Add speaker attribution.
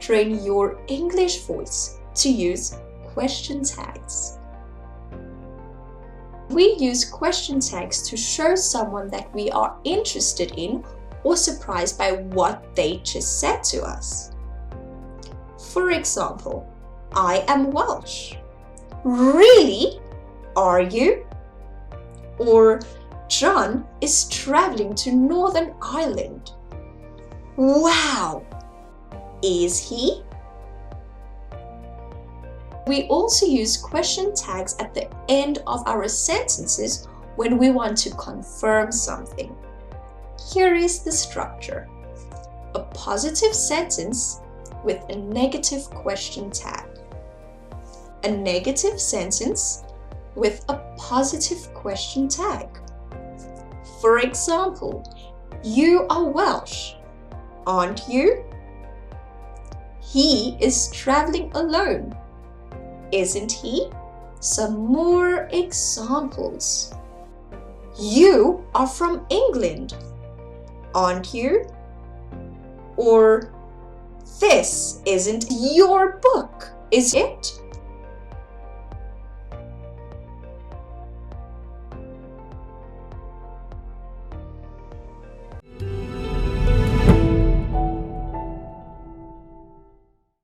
Speaker 1: train your English voice to use question tags. We use question tags to show someone that we are interested in or surprised by what they just said to us. For example, I am Welsh. Really? Are you? Or John is traveling to Northern Ireland. Wow! Is he? We also use question tags at the end of our sentences when we want to confirm something. Here is the structure. A positive sentence with a negative question tag. A negative sentence with a positive question tag. For example, you are Welsh, aren't you? He is traveling alone, isn't he? Some more examples. You are from England, aren't you? Or this isn't your book, is it?